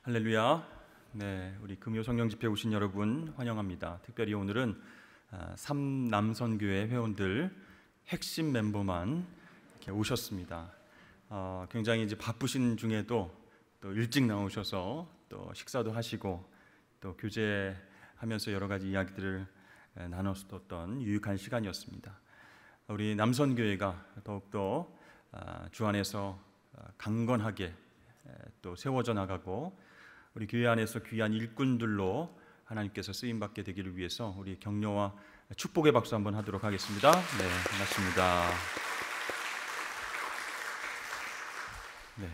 할렐루야. 네, 우리 금요 성령 집회 오신 여러분 환영합니다. 특별히 오늘은 삼남선교회 회원들 핵심 멤버만 이렇게 오셨습니다. 굉장히 이제 바쁘신 중에도 또 일찍 나오셔서 또 식사도 하시고 또 교제하면서 여러 가지 이야기들을 나눴었던 유익한 시간이었습니다. 우리 남선교회가 더욱더 주 안에서 강건하게 또 세워져 나가고 우리 교회 안에서 귀한 일꾼들로 하나님께서 쓰임받게 되기를 위해서 우리 격려와 축복의 박수 한번 하도록 하겠습니다. 네, 반갑습니다. 네,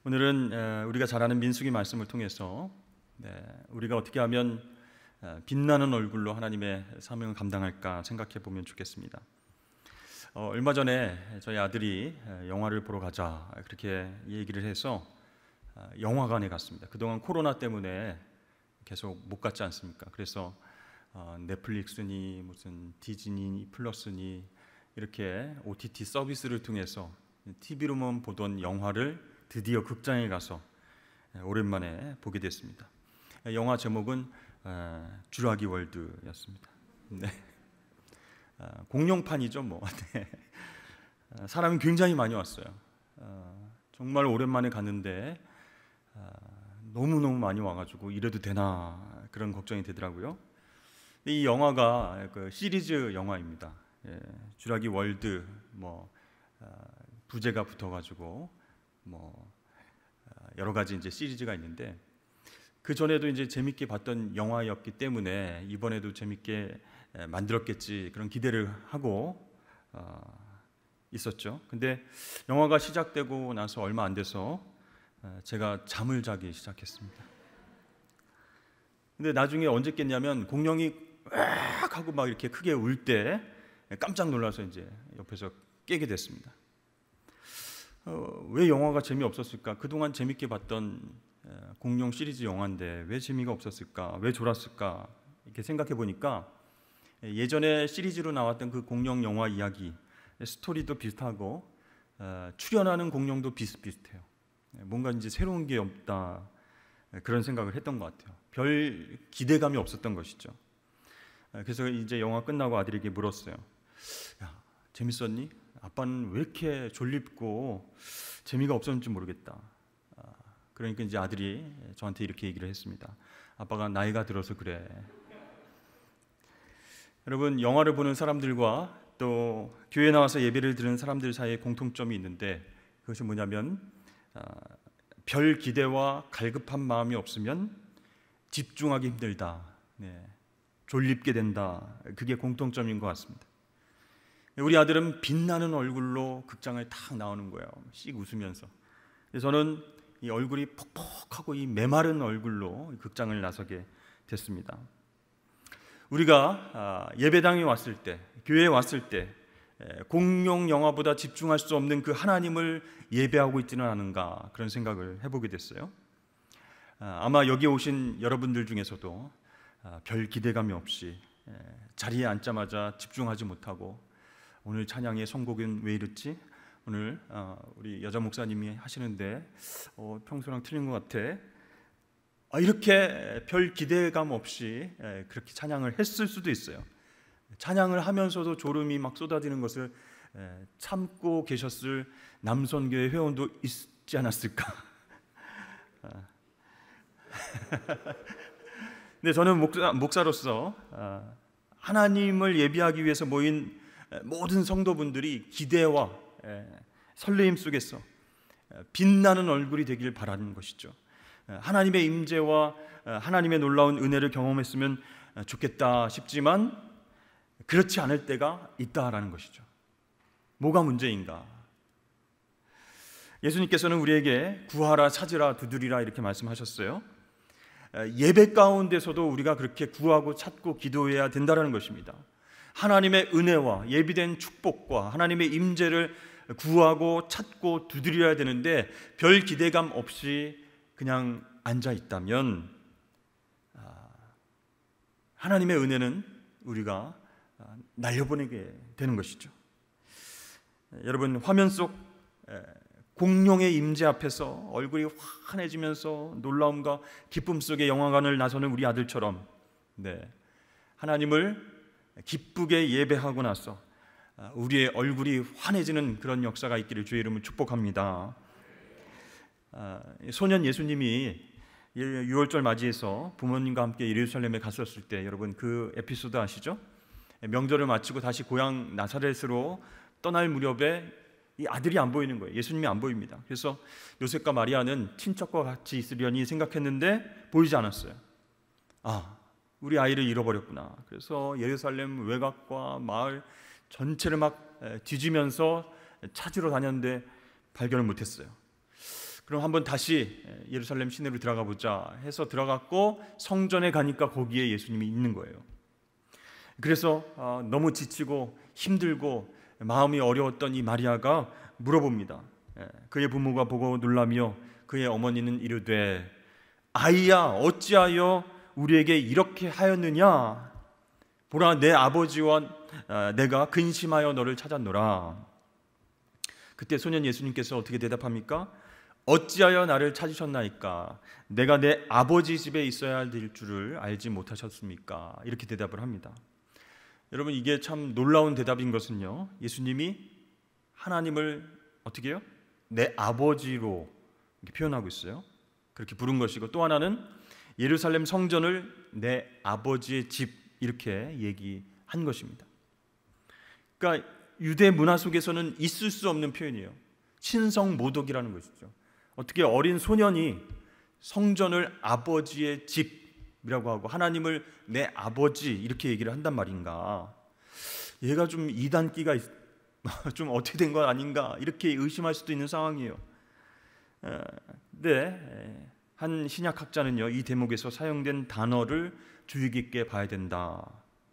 오늘은 우리가 잘 아는 민수기 말씀을 통해서 우리가 어떻게 하면 빛나는 얼굴로 하나님의 사명을 감당할까 생각해 보면 좋겠습니다. 얼마 전에 저희 아들이 영화를 보러 가자 그렇게 얘기를 해서 영화관에 갔습니다. 그동안 코로나 때문에 계속 못 갔지 않습니까? 그래서 넷플릭스니 무슨 디즈니 플러스니 이렇게 OTT 서비스를 통해서 TV로만 보던 영화를 드디어 극장에 가서 오랜만에 보게 됐습니다. 영화 제목은 쥬라기 월드였습니다. 네. 공룡판이죠, 뭐. 네. 사람이 굉장히 많이 왔어요. 정말 오랜만에 갔는데 너무너무 많이 와가지고 이래도 되나 그런 걱정이 되더라고요. 이 영화가 그 시리즈 영화입니다. 쥬라기 월드 부제가 붙어가지고 여러 가지 이제 시리즈가 있는데 그 전에도 이제 재밌게 봤던 영화였기 때문에 이번에도 재밌게 만들었겠지 그런 기대를 하고 있었죠. 근데 영화가 시작되고 나서 얼마 안 돼서 제가 잠을 자기 시작했습니다. 근데 나중에 언제 깼냐면 공룡이 으악 하고 막 이렇게 크게 울 때 깜짝 놀라서 이제 옆에서 깨게 됐습니다. 왜 영화가 재미없었을까? 그동안 재밌게 봤던 공룡 시리즈 영화인데 왜 재미가 없었을까? 왜 졸았을까? 이렇게 생각해 보니까 예전에 시리즈로 나왔던 그 공룡 영화 이야기 스토리도 비슷하고 출연하는 공룡도 비슷비슷해요. 뭔가 이제 새로운 게 없다 그런 생각을 했던 것 같아요. 별 기대감이 없었던 것이죠. 그래서 이제 영화 끝나고 아들에게 물었어요. 야, 재밌었니? 아빠는 왜 이렇게 졸립고 재미가 없었는지 모르겠다. 그러니까 이제 아들이 저한테 이렇게 얘기를 했습니다. 아빠가 나이가 들어서 그래. 여러분, 영화를 보는 사람들과 또 교회 나와서 예배를 드리는 사람들 사이에 공통점이 있는데 그것이 뭐냐면 별 기대와 갈급한 마음이 없으면 집중하기 힘들다, 졸립게 된다. 그게 공통점인 것 같습니다. 우리 아들은 빛나는 얼굴로 극장을 탁 나오는 거예요. 씩 웃으면서. 저는 이 얼굴이 퍽퍽하고 이 메마른 얼굴로 극장을 나서게 됐습니다. 우리가 예배당에 왔을 때, 교회에 왔을 때 공룡 영화보다 집중할 수 없는 그 하나님을 예배하고 있지는 않은가 그런 생각을 해보게 됐어요. 아마 여기 오신 여러분들 중에서도 별 기대감이 없이 자리에 앉자마자 집중하지 못하고 오늘 찬양의 선곡은 왜 이렇지? 오늘 우리 여자 목사님이 하시는데 평소랑 틀린 것 같아. 이렇게 별 기대감 없이 그렇게 찬양을 했을 수도 있어요. 찬양을 하면서도 졸음이 막 쏟아지는 것을 참고 계셨을 남선교회 회원도 있지 않았을까? 근데 저는 목사로서 하나님을 예배하기 위해서 모인 모든 성도분들이 기대와 설레임 속에서 빛나는 얼굴이 되길 바라는 것이죠. 하나님의 임재와 하나님의 놀라운 은혜를 경험했으면 좋겠다 싶지만 그렇지 않을 때가 있다라는 것이죠. 뭐가 문제인가? 예수님께서는 우리에게 구하라, 찾으라, 두드리라 이렇게 말씀하셨어요. 예배 가운데서도 우리가 그렇게 구하고 찾고 기도해야 된다는 것입니다. 하나님의 은혜와 예비된 축복과 하나님의 임재를 구하고 찾고 두드려야 되는데 별 기대감 없이 그냥 앉아 있다면 하나님의 은혜는 우리가 날려보내게 되는 것이죠. 여러분, 화면 속 공룡의 임재 앞에서 얼굴이 환해지면서 놀라움과 기쁨 속에 영화관을 나서는 우리 아들처럼 하나님을 기쁘게 예배하고 나서 우리의 얼굴이 환해지는 그런 역사가 있기를 주의 이름으로 축복합니다. 소년 예수님이 6월절 맞이해서 부모님과 함께 예루살렘에 갔었을 때 여러분 그 에피소드 아시죠? 명절을 마치고 다시 고향 나사렛으로 떠날 무렵에 이 아들이 안 보이는 거예요. 예수님이 안 보입니다. 그래서 요셉과 마리아는 친척과 같이 있으려니 생각했는데 보이지 않았어요. 우리 아이를 잃어버렸구나. 그래서 예루살렘 외곽과 마을 전체를 막 뒤지면서 찾으러 다녔는데 발견을 못했어요. 그럼 한번 다시 예루살렘 시내로 들어가 보자 해서 들어갔고 성전에 가니까 거기에 예수님이 있는 거예요. 그래서 너무 지치고 힘들고 마음이 어려웠던 이 마리아가 물어봅니다. 그의 부모가 보고 놀라며 그의 어머니는 이르되 아이야 어찌하여 우리에게 이렇게 하였느냐? 보라 내 아버지와 내가 근심하여 너를 찾았노라. 그때 소년 예수님께서 어떻게 대답합니까? 어찌하여 나를 찾으셨나이까? 내가 내 아버지 집에 있어야 될 줄을 알지 못하셨습니까? 이렇게 대답을 합니다. 여러분 이게 참 놀라운 대답인 것은요, 예수님이 하나님을 어떻게 해요? 내 아버지로 이렇게 표현하고 있어요. 그렇게 부른 것이고, 또 하나는 예루살렘 성전을 내 아버지의 집 이렇게 얘기한 것입니다. 그러니까 유대 문화 속에서는 있을 수 없는 표현이에요. 친성모독이라는 것이죠. 어떻게 어린 소년이 성전을 아버지의 집이라고 하고 하나님을 내 아버지 이렇게 얘기를 한단 말인가? 얘가 좀 이단기가 좀 어떻게 된 건 아닌가 이렇게 의심할 수도 있는 상황이에요. 근데 한 신약학자는요, 이 대목에서 사용된 단어를 주의 깊게 봐야 된다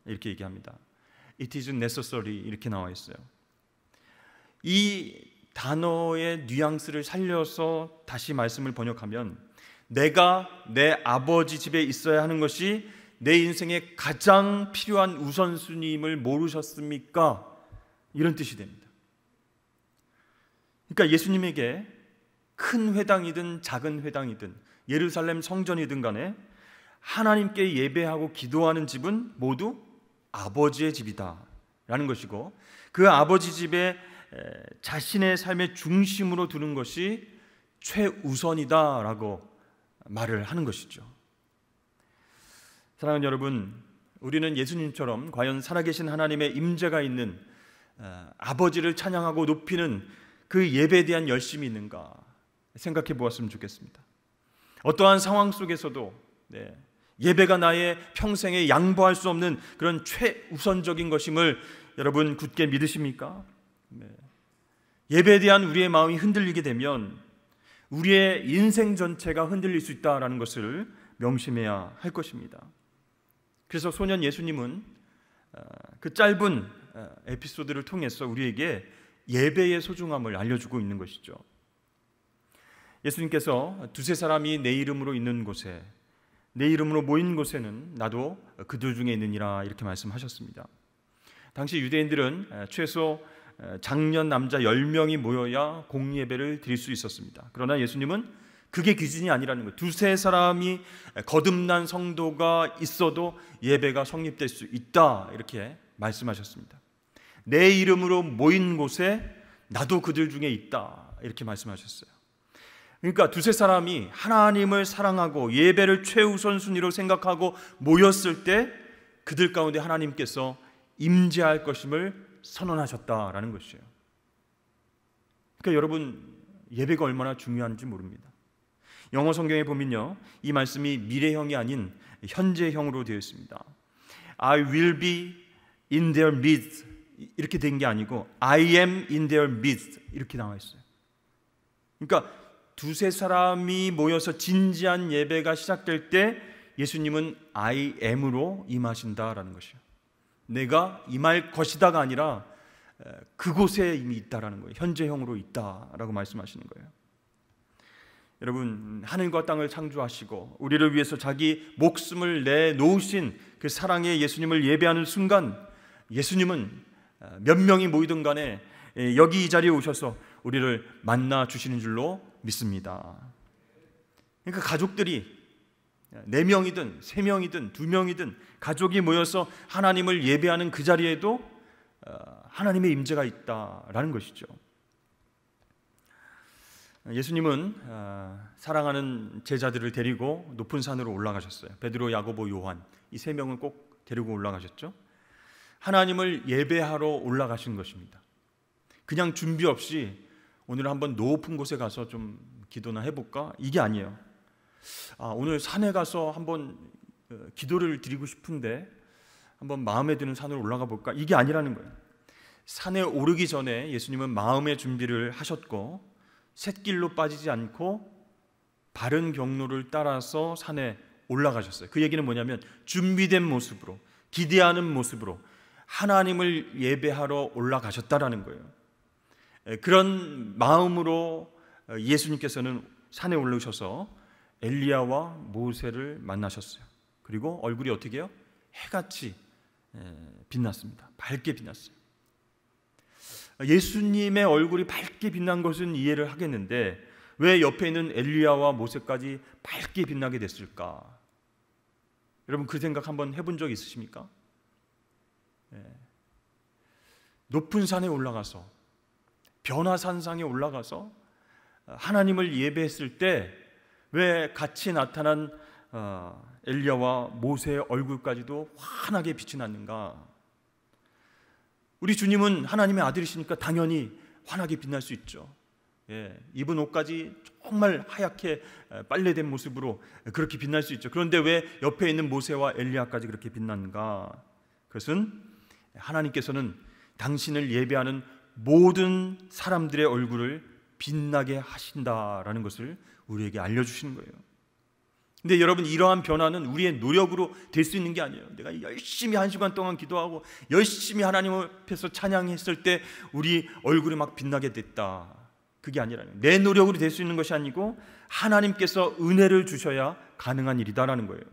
이렇게 얘기합니다. It is necessary 이렇게 나와 있어요. 이 단어의 뉘앙스를 살려서 다시 말씀을 번역하면 내가 내 아버지 집에 있어야 하는 것이 내 인생의 가장 필요한 우선순위임을 모르셨습니까? 이런 뜻이 됩니다. 그러니까 예수님에게 큰 회당이든 작은 회당이든 예루살렘 성전이든 간에 하나님께 예배하고 기도하는 집은 모두 아버지의 집이다 라는 것이고, 그 아버지 집에 자신의 삶의 중심으로 두는 것이 최우선이다 라고 말을 하는 것이죠. 사랑하는 여러분, 우리는 예수님처럼 과연 살아계신 하나님의 임재가 있는 아버지를 찬양하고 높이는 그 예배에 대한 열심이 있는가 생각해 보았으면 좋겠습니다. 어떠한 상황 속에서도 예배가 나의 평생에 양보할 수 없는 그런 최우선적인 것임을 여러분 굳게 믿으십니까? 예배에 대한 우리의 마음이 흔들리게 되면 우리의 인생 전체가 흔들릴 수 있다는 것을 명심해야 할 것입니다. 그래서 소년 예수님은 그 짧은 에피소드를 통해서 우리에게 예배의 소중함을 알려주고 있는 것이죠. 예수님께서 두세 사람이 내 이름으로 있는 곳에, 내 이름으로 모인 곳에는 나도 그들 중에 있느니라 이렇게 말씀하셨습니다. 당시 유대인들은 최소 장년 남자 10명이 모여야 공예배를 드릴 수 있었습니다. 그러나 예수님은 그게 기준이 아니라는 거예요. 두세 사람이 거듭난 성도가 있어도 예배가 성립될 수 있다 이렇게 말씀하셨습니다. 내 이름으로 모인 곳에 나도 그들 중에 있다 이렇게 말씀하셨어요. 그러니까 두세 사람이 하나님을 사랑하고 예배를 최우선 순위로 생각하고 모였을 때 그들 가운데 하나님께서 임재할 것임을 선언하셨다라는 것이에요. 그러니까 여러분, 예배가 얼마나 중요한지 모릅니다. 영어 성경에 보면요, 이 말씀이 미래형이 아닌 현재형으로 되어 있습니다. I will be in their midst 이렇게 된 게 아니고 I am in their midst 이렇게 나와 있어요. 그러니까 두세 사람이 모여서 진지한 예배가 시작될 때 예수님은 I am으로 임하신다라는 것이에요. 내가 임할 것이다가 아니라 그곳에 이미 있다라는 거예요. 현재형으로 있다라고 말씀하시는 거예요. 여러분, 하늘과 땅을 창조하시고 우리를 위해서 자기 목숨을 내놓으신 그 사랑의 예수님을 예배하는 순간 예수님은 몇 명이 모이든 간에 여기 이 자리에 오셔서 우리를 만나 주시는 줄로 믿습니다. 그러니까 가족들이 4명이든 3명이든 2명이든 가족이 모여서 하나님을 예배하는 그 자리에도 하나님의 임재가 있다라는 것이죠. 예수님은 사랑하는 제자들을 데리고 높은 산으로 올라가셨어요. 베드로, 야고보, 요한 이 3명을 꼭 데리고 올라가셨죠. 하나님을 예배하러 올라가신 것입니다. 그냥 준비 없이 오늘 한번 높은 곳에 가서 좀 기도나 해볼까? 이게 아니에요. 오늘 산에 가서 한번 기도를 드리고 싶은데 한번 마음에 드는 산으로 올라가 볼까? 이게 아니라는 거예요. 산에 오르기 전에 예수님은 마음의 준비를 하셨고 샛길로 빠지지 않고 바른 경로를 따라서 산에 올라가셨어요. 그 얘기는 뭐냐면 준비된 모습으로, 기대하는 모습으로 하나님을 예배하러 올라가셨다라는 거예요. 그런 마음으로 예수님께서는 산에 올라오셔서 엘리야와 모세를 만나셨어요. 그리고 얼굴이 어떻게 해요? 해같이 빛났습니다. 밝게 빛났어요. 예수님의 얼굴이 밝게 빛난 것은 이해를 하겠는데 왜 옆에 있는 엘리야와 모세까지 밝게 빛나게 됐을까? 여러분 그 생각 한번 해본 적 있으십니까? 높은 산에 올라가서 변화산상에 올라가서 하나님을 예배했을 때 왜 같이 나타난 엘리야와 모세의 얼굴까지도 환하게 빛이 났는가? 우리 주님은 하나님의 아들이시니까 당연히 환하게 빛날 수 있죠. 입은 옷까지 정말 하얗게 빨래된 모습으로 그렇게 빛날 수 있죠. 그런데 왜 옆에 있는 모세와 엘리야까지 그렇게 빛났는가? 그것은 하나님께서는 당신을 예배하는 모든 사람들의 얼굴을 빛나게 하신다라는 것을 우리에게 알려주시는 거예요. 근데 여러분 이러한 변화는 우리의 노력으로 될 수 있는 게 아니에요. 내가 열심히 1시간 동안 기도하고 열심히 하나님 앞에서 찬양했을 때 우리 얼굴이 막 빛나게 됐다. 그게 아니라요. 내 노력으로 될 수 있는 것이 아니고 하나님께서 은혜를 주셔야 가능한 일이다라는 거예요.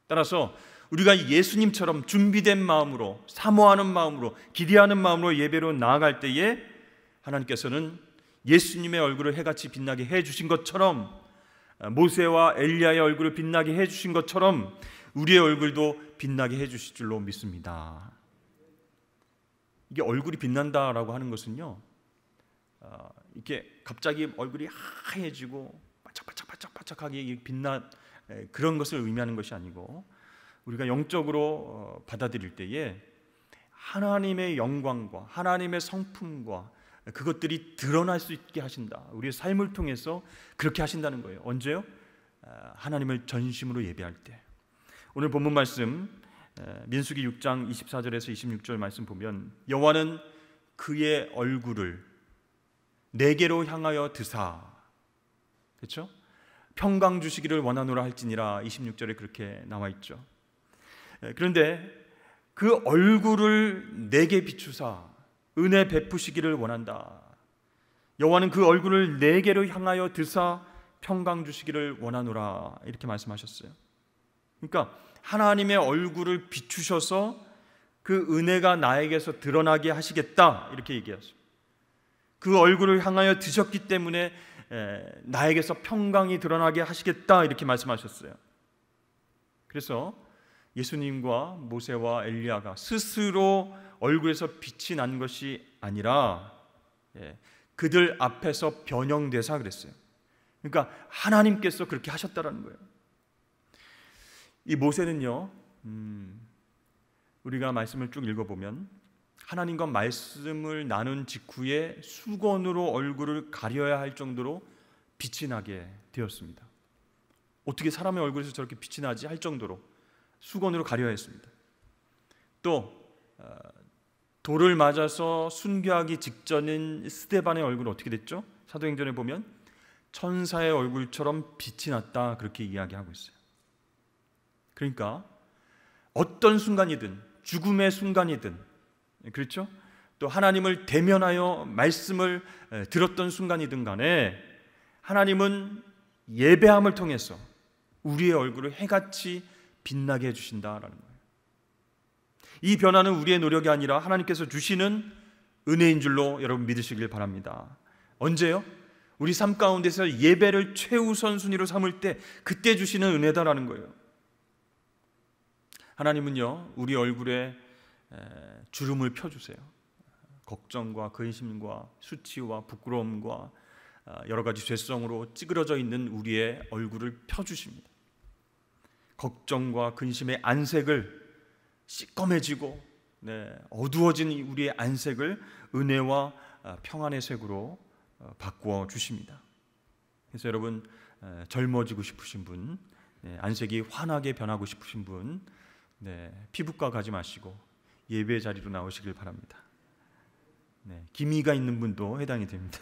따라서 우리가 예수님처럼 준비된 마음으로, 사모하는 마음으로, 기대하는 마음으로 예배로 나아갈 때에 하나님께서는 예수님의 얼굴을 해같이 빛나게 해주신 것처럼 모세와 엘리야의 얼굴을 빛나게 해주신 것처럼 우리의 얼굴도 빛나게 해주실 줄로 믿습니다. 이게 얼굴이 빛난다라고 하는 것은요, 이렇게 갑자기 얼굴이 하얘지고 반짝반짝반짝하게 빛난 그런 것을 의미하는 것이 아니고 우리가 영적으로 받아들일 때에 하나님의 영광과 하나님의 성품과 그것들이 드러날 수 있게 하신다. 우리의 삶을 통해서 그렇게 하신다는 거예요. 언제요? 하나님을 전심으로 예배할 때. 오늘 본문 말씀 민수기 6장 24절에서 26절 말씀 보면 여호와는 그의 얼굴을 내게로 향하여 드사, 그렇죠? 평강 주시기를 원하노라 할지니라 26절에 그렇게 나와 있죠. 그런데 그 얼굴을 내게 비추사 은혜 베푸시기를 원한다. 여호와는 그 얼굴을 내게로 향하여 드사 평강 주시기를 원하노라 이렇게 말씀하셨어요. 그러니까 하나님의 얼굴을 비추셔서 그 은혜가 나에게서 드러나게 하시겠다 이렇게 얘기했어요. 그 얼굴을 향하여 드셨기 때문에 나에게서 평강이 드러나게 하시겠다 이렇게 말씀하셨어요. 그래서 예수님과 모세와 엘리야가 스스로 얼굴에서 빛이 난 것이 아니라 그들 앞에서 변형되사 그랬어요. 그러니까 하나님께서 그렇게 하셨다라는 거예요. 이 모세는요, 우리가 말씀을 쭉 읽어보면 하나님과 말씀을 나눈 직후에 수건으로 얼굴을 가려야 할 정도로 빛이 나게 되었습니다. 어떻게 사람의 얼굴에서 저렇게 빛이 나지 할 정도로 수건으로 가려야 했습니다. 또 돌을 맞아서 순교하기 직전인 스데반의 얼굴은 어떻게 됐죠? 사도행전에 보면 천사의 얼굴처럼 빛이 났다 그렇게 이야기하고 있어요. 그러니까 어떤 순간이든 죽음의 순간이든 그렇죠? 또 하나님을 대면하여 말씀을 들었던 순간이든 간에 하나님은 예배함을 통해서 우리의 얼굴을 해같이 빛나게 해주신다라는 거예요. 이 변화는 우리의 노력이 아니라 하나님께서 주시는 은혜인 줄로 여러분 믿으시길 바랍니다. 언제요? 우리 삶 가운데서 예배를 최우선 순위로 삼을 때 그때 주시는 은혜다라는 거예요. 하나님은요, 우리 얼굴에 주름을 펴주세요. 걱정과 근심과 수치와 부끄러움과 여러 가지 죄성으로 찌그러져 있는 우리의 얼굴을 펴주십니다. 걱정과 근심의 안색을 시꺼매지고 어두워진 우리의 안색을 은혜와 평안의 색으로 바꾸어 주십니다. 그래서 여러분, 젊어지고 싶으신 분, 안색이 환하게 변하고 싶으신 분, 피부과 가지 마시고 예배 자리로 나오시길 바랍니다. 기미가 있는 분도 해당이 됩니다.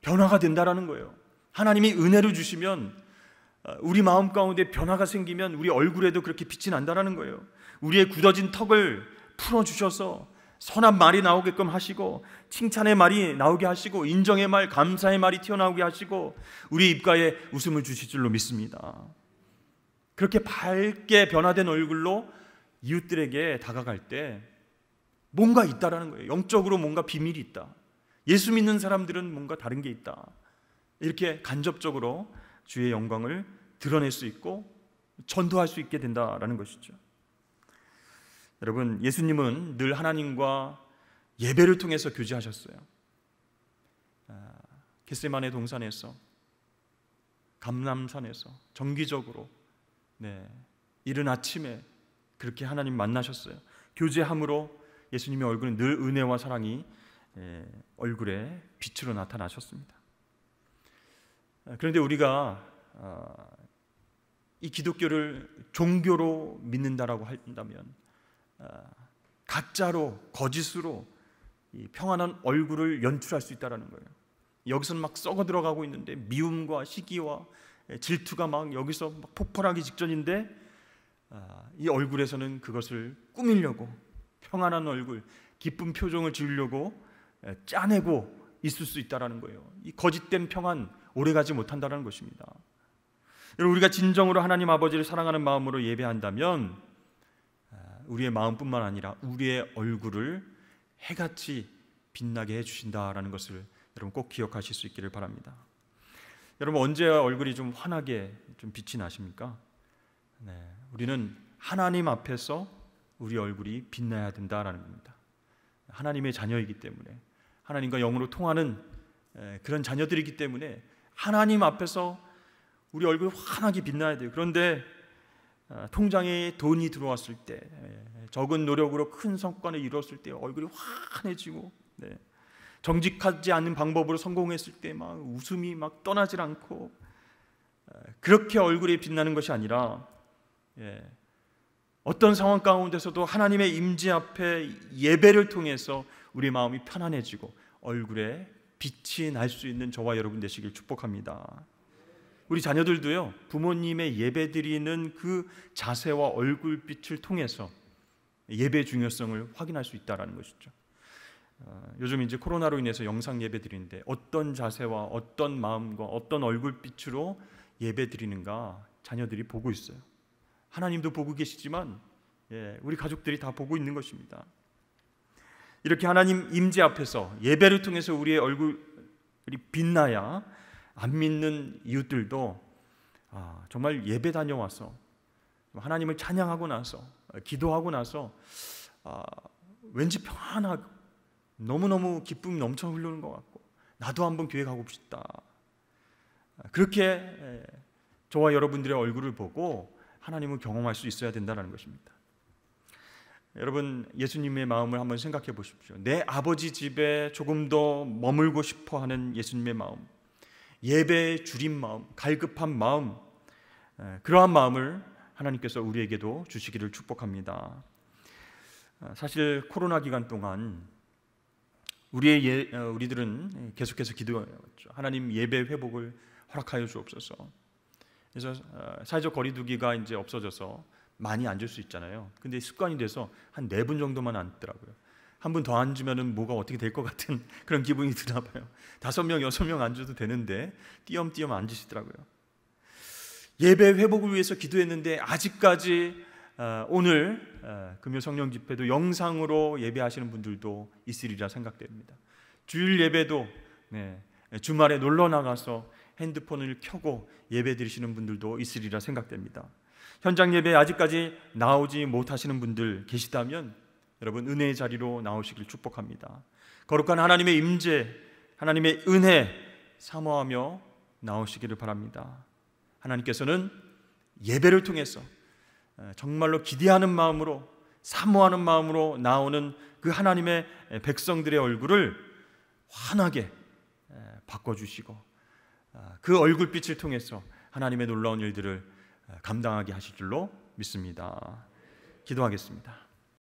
변화가 된다라는 거예요. 하나님이 은혜를 주시면, 우리 마음 가운데 변화가 생기면 우리 얼굴에도 그렇게 빛이 난다라는 거예요. 우리의 굳어진 턱을 풀어주셔서 선한 말이 나오게끔 하시고, 칭찬의 말이 나오게 하시고, 인정의 말, 감사의 말이 튀어나오게 하시고, 우리 입가에 웃음을 주실 줄로 믿습니다. 그렇게 밝게 변화된 얼굴로 이웃들에게 다가갈 때 뭔가 있다라는 거예요. 영적으로 뭔가 비밀이 있다. 예수 믿는 사람들은 뭔가 다른 게 있다. 이렇게 간접적으로 주의 영광을 드러낼 수 있고 전도할 수 있게 된다라는 것이죠. 여러분, 예수님은 늘 하나님과 예배를 통해서 교제하셨어요. 겟세마네 동산에서, 감람산에서 정기적으로 이른 아침에 그렇게 하나님 만나셨어요. 교제함으로 예수님의 얼굴은 늘 은혜와 사랑이 얼굴에 빛으로 나타나셨습니다. 그런데 우리가 이 기독교를 종교로 믿는다라고 한다면 가짜로, 거짓으로 이 평안한 얼굴을 연출할 수 있다는 거예요. 여기서는 막 썩어 들어가고 있는데 미움과 시기와 질투가 막 여기서 막 폭발하기 직전인데 이 얼굴에서는 그것을 꾸미려고, 평안한 얼굴, 기쁜 표정을 지으려고 짜내고 있을 수 있다는 거예요. 이 거짓된 평안 오래가지 못한다는 것입니다. 여러분, 우리가 진정으로 하나님 아버지를 사랑하는 마음으로 예배한다면 우리의 마음뿐만 아니라 우리의 얼굴을 해같이 빛나게 해주신다라는 것을 여러분 꼭 기억하실 수 있기를 바랍니다. 여러분, 언제 얼굴이 좀 환하게 좀 빛이 나십니까? 우리는 하나님 앞에서 우리 얼굴이 빛나야 된다라는 겁니다. 하나님의 자녀이기 때문에, 하나님과 영으로 통하는 그런 자녀들이기 때문에 하나님 앞에서 우리 얼굴이 환하게 빛나야 돼요. 그런데 통장에 돈이 들어왔을 때, 적은 노력으로 큰 성과를 이뤘을 때 얼굴이 환해지고, 정직하지 않은 방법으로 성공했을 때 막 웃음이 막 떠나질 않고, 그렇게 얼굴이 빛나는 것이 아니라 어떤 상황 가운데서도 하나님의 임재 앞에 예배를 통해서 우리 마음이 편안해지고 얼굴에 빛이 날 수 있는 저와 여러분 되시길 축복합니다. 우리 자녀들도요, 부모님의 예배드리는 그 자세와 얼굴빛을 통해서 예배 중요성을 확인할 수 있다는 것이죠. 요즘 이제 코로나로 인해서 영상 예배 드리는데 어떤 자세와 어떤 마음과 어떤 얼굴빛으로 예배 드리는가 자녀들이 보고 있어요. 하나님도 보고 계시지만 우리 가족들이 다 보고 있는 것입니다. 이렇게 하나님 임재 앞에서 예배를 통해서 우리의 얼굴이 빛나야 안 믿는 이웃들도 정말 예배 다녀와서 하나님을 찬양하고 나서 기도하고 나서 왠지 평안하고 너무너무 기쁨이 넘쳐 흐르는 것 같고 나도 한번 교회 가고 싶다. 그렇게 저와 여러분들의 얼굴을 보고 하나님을 경험할 수 있어야 된다는 것입니다. 여러분, 예수님의 마음을 한번 생각해 보십시오. 내 아버지 집에 조금 더 머물고 싶어 하는 예수님의 마음, 예배에 줄인 마음, 갈급한 마음, 그러한 마음을 하나님께서 우리에게도 주시기를 축복합니다. 사실 코로나 기간 동안 우리들은 계속해서 기도했죠. 하나님 예배 회복을 허락하여 주옵소서. 그래서 사회적 거리두기가 이제 없어져서 많이 앉을 수 있잖아요. 근데 습관이 돼서 한 4분 정도만 앉더라고요. 한 분 더 앉으면은 뭐가 어떻게 될 것 같은 그런 기분이 드나 봐요. 5명, 6명 앉아도 되는데 띄엄띄엄 앉으시더라고요. 예배 회복을 위해서 기도했는데 아직까지 오늘 금요 성령 집회도 영상으로 예배하시는 분들도 있으리라 생각됩니다. 주일 예배도 주말에 놀러 나가서 핸드폰을 켜고 예배 드리시는 분들도 있으리라 생각됩니다. 현장 예배에 아직까지 나오지 못하시는 분들 계시다면 여러분 은혜의 자리로 나오시길 축복합니다. 거룩한 하나님의 임재, 하나님의 은혜 사모하며 나오시기를 바랍니다. 하나님께서는 예배를 통해서 정말로 기대하는 마음으로, 사모하는 마음으로 나오는 그 하나님의 백성들의 얼굴을 환하게 바꿔주시고 그 얼굴빛을 통해서 하나님의 놀라운 일들을 감당하게 하실 줄로 믿습니다. 기도하겠습니다.